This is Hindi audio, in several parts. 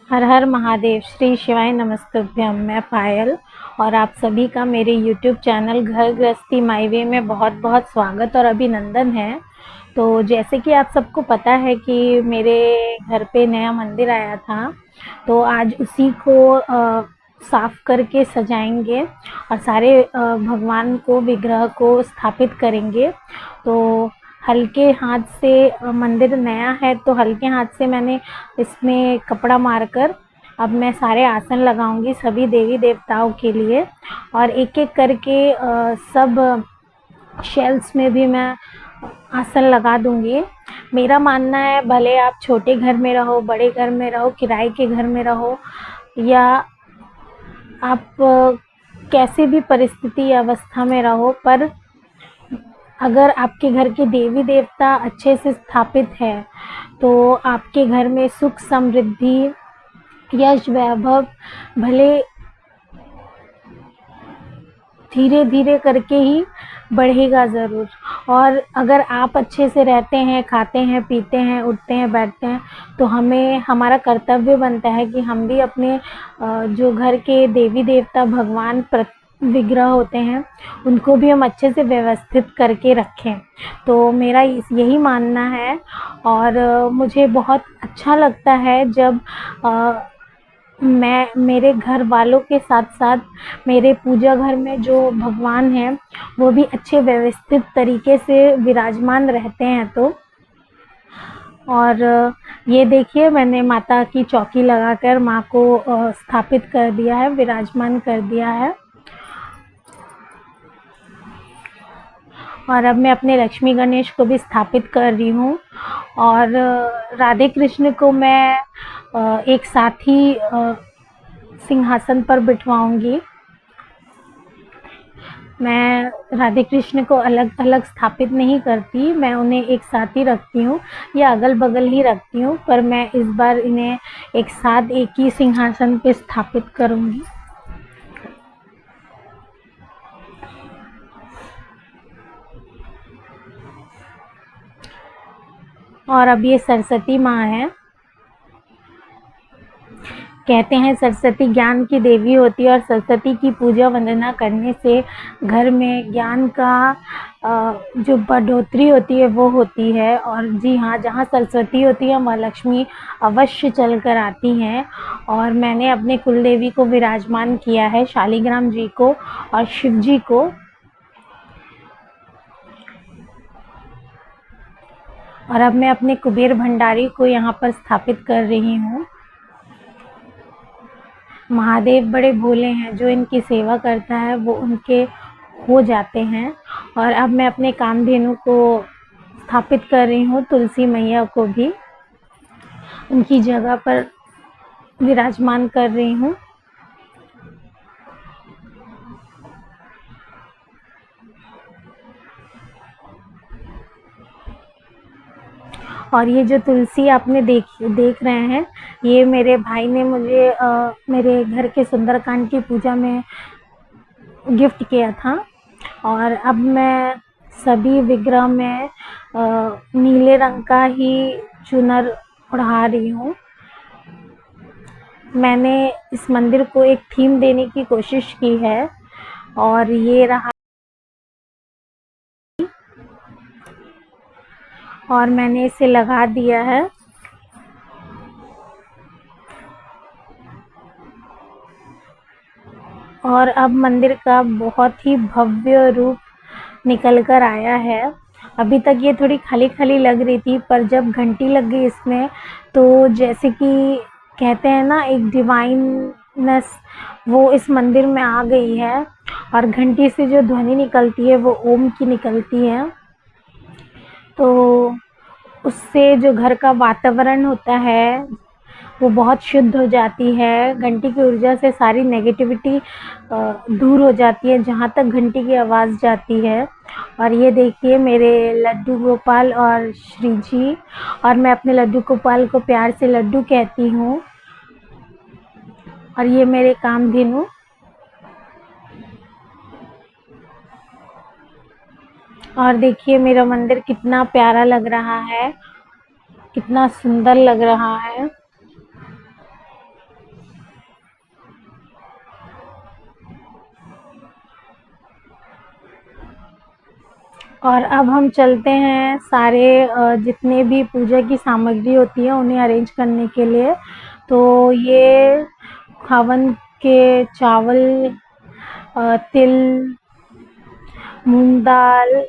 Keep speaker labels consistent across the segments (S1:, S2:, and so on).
S1: हर हर महादेव। श्री शिवाय नमस्तुभ्यम। मैं पायल और आप सभी का मेरे YouTube चैनल घर गृहस्थी माई वे में बहुत बहुत स्वागत और अभिनंदन है। तो जैसे कि आप सबको पता है कि मेरे घर पे नया मंदिर आया था, तो आज उसी को साफ करके सजाएंगे और सारे भगवान को विग्रह को स्थापित करेंगे। तो हल्के हाथ से मंदिर नया है तो हल्के हाथ से मैंने इसमें कपड़ा मारकर अब मैं सारे आसन लगाऊंगी सभी देवी देवताओं के लिए, और एक एक करके सब शेल्फ्स में भी मैं आसन लगा दूंगी। मेरा मानना है, भले आप छोटे घर में रहो, बड़े घर में रहो, किराए के घर में रहो, या आप कैसे भी परिस्थिति या अवस्था में रहो, पर अगर आपके घर के देवी देवता अच्छे से स्थापित है तो आपके घर में सुख समृद्धि यश वैभव भले धीरे धीरे करके ही बढ़ेगा ज़रूर। और अगर आप अच्छे से रहते हैं, खाते हैं, पीते हैं, उठते हैं, बैठते हैं, तो हमें हमारा कर्तव्य बनता है कि हम भी अपने जो घर के देवी देवता भगवान विग्रह होते हैं उनको भी हम अच्छे से व्यवस्थित करके रखें। तो मेरा यही मानना है। और मुझे बहुत अच्छा लगता है जब मैं मेरे घर वालों के साथ साथ मेरे पूजा घर में जो भगवान हैं वो भी अच्छे व्यवस्थित तरीके से विराजमान रहते हैं। तो और ये देखिए, मैंने माता की चौकी लगाकर माँ को स्थापित कर दिया है, विराजमान कर दिया है। और अब मैं अपने लक्ष्मी गणेश को भी स्थापित कर रही हूँ, और राधे कृष्ण को मैं एक साथ ही सिंहासन पर बिठवाऊंगी। मैं राधे कृष्ण को अलग अलग स्थापित नहीं करती, मैं उन्हें एक साथ ही रखती हूँ या अगल बगल ही रखती हूँ, पर मैं इस बार इन्हें एक साथ एक ही सिंहासन पे स्थापित करूँगी। और अब ये सरस्वती माँ है। कहते हैं सरस्वती ज्ञान की देवी होती है, और सरस्वती की पूजा वंदना करने से घर में ज्ञान का जो बढ़ोतरी होती है वो होती है। और जी हाँ, जहाँ सरस्वती होती है वहाँ लक्ष्मी अवश्य चल कर आती हैं। और मैंने अपने कुलदेवी को विराजमान किया है, शालिग्राम जी को और शिव जी को। और अब मैं अपने कुबेर भंडारी को यहाँ पर स्थापित कर रही हूँ। महादेव बड़े भोले हैं, जो इनकी सेवा करता है वो उनके हो जाते हैं। और अब मैं अपने कामधेनु को स्थापित कर रही हूँ, तुलसी मैया को भी उनकी जगह पर विराजमान कर रही हूँ। और ये जो तुलसी आपने देख रहे हैं, ये मेरे भाई ने मुझे मेरे घर के सुंदरकांड की पूजा में गिफ्ट किया था। और अब मैं सभी विग्रह में नीले रंग का ही चुनर ओढ़ा रही हूँ। मैंने इस मंदिर को एक थीम देने की कोशिश की है, और ये रहा। और मैंने इसे लगा दिया है। और अब मंदिर का बहुत ही भव्य रूप निकल कर आया है। अभी तक ये थोड़ी खाली खाली लग रही थी, पर जब घंटी लग गई इसमें, तो जैसे कि कहते हैं ना, एक डिवाइननेस वो इस मंदिर में आ गई है। और घंटी से जो ध्वनि निकलती है वो ओम की निकलती है। तो उससे जो घर का वातावरण होता है वो बहुत शुद्ध हो जाती है। घंटी की ऊर्जा से सारी नेगेटिविटी दूर हो जाती है जहाँ तक घंटी की आवाज़ जाती है। और ये देखिए मेरे लड्डू गोपाल और श्री जी, और मैं अपने लड्डू गोपाल को प्यार से लड्डू कहती हूँ। और ये मेरे कामधेनु। और देखिए मेरा मंदिर कितना प्यारा लग रहा है, कितना सुंदर लग रहा है। और अब हम चलते हैं सारे जितने भी पूजा की सामग्री होती है उन्हें अरेंज करने के लिए। तो ये हवन के चावल, तिल, मूंग दाल,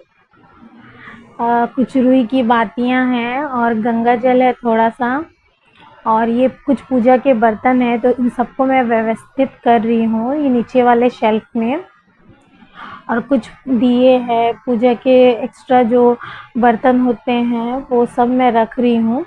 S1: कुछ रुई की बातियां हैं और गंगा जल है थोड़ा सा, और ये कुछ पूजा के बर्तन है। तो इन सबको मैं व्यवस्थित कर रही हूँ ये नीचे वाले शेल्फ में। और कुछ दिए हैं पूजा के, एक्स्ट्रा जो बर्तन होते हैं वो सब मैं रख रही हूँ।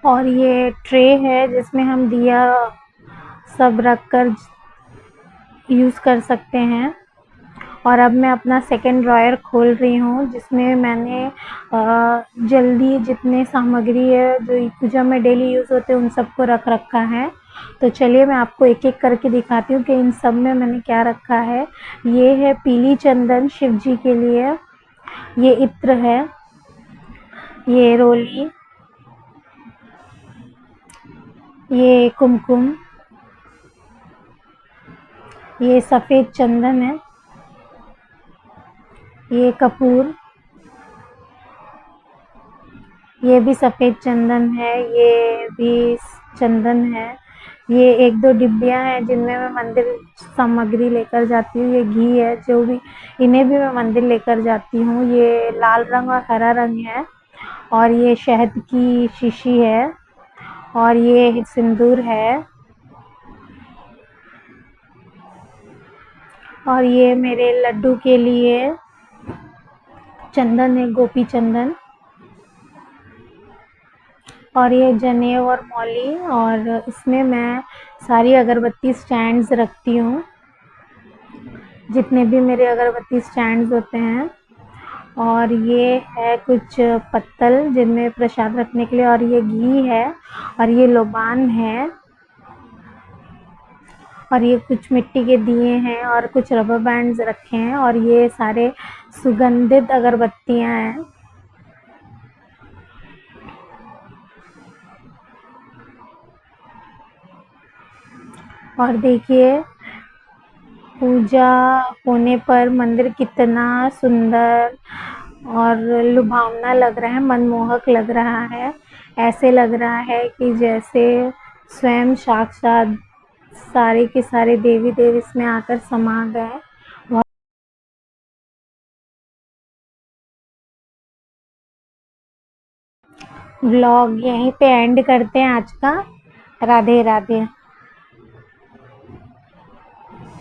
S1: और ये ट्रे है जिसमें हम दिया सब रख कर यूज़ कर सकते हैं। और अब मैं अपना सेकंड ड्रॉयर खोल रही हूँ जिसमें मैंने जल्दी जितने सामग्री है जो पूजा में डेली यूज़ होते हैं उन सबको रख रखा है। तो चलिए मैं आपको एक एक करके दिखाती हूँ कि इन सब में मैंने क्या रखा है। ये है पीली चंदन शिव जी के लिए, ये इत्र है, ये रोली, ये कुमकुम, ये सफ़ेद चंदन है, ये कपूर, ये भी सफ़ेद चंदन है, ये भी चंदन है। ये एक दो डिब्बियाँ हैं जिनमें मैं मंदिर सामग्री लेकर जाती हूँ। ये घी है, जो भी इन्हें भी मैं मंदिर लेकर जाती हूँ। ये लाल रंग और हरा रंग है। और ये शहद की शीशी है, और ये सिंदूर है, और ये मेरे लड्डू के लिए चंदन है, गोपी चंदन। और ये जनेऊ और मौली, और इसमें मैं सारी अगरबत्ती स्टैंड्स रखती हूँ, जितने भी मेरे अगरबत्ती स्टैंड्स होते हैं। और ये है कुछ पत्तल जिनमें प्रसाद रखने के लिए, और ये घी है, और ये लोबान है, और ये कुछ मिट्टी के दिए हैं, और कुछ रबर बैंड्स रखे हैं, और ये सारे सुगंधित अगरबत्तियाँ हैं। और देखिए पूजा होने पर मंदिर कितना सुंदर और लुभावना लग रहा है, मनमोहक लग रहा है। ऐसे लग रहा है कि जैसे स्वयं साक्षात सारे के सारे देवी देव इसमें आकर समा गए। व्लॉग यहीं पे एंड करते हैं आज का। राधे राधे।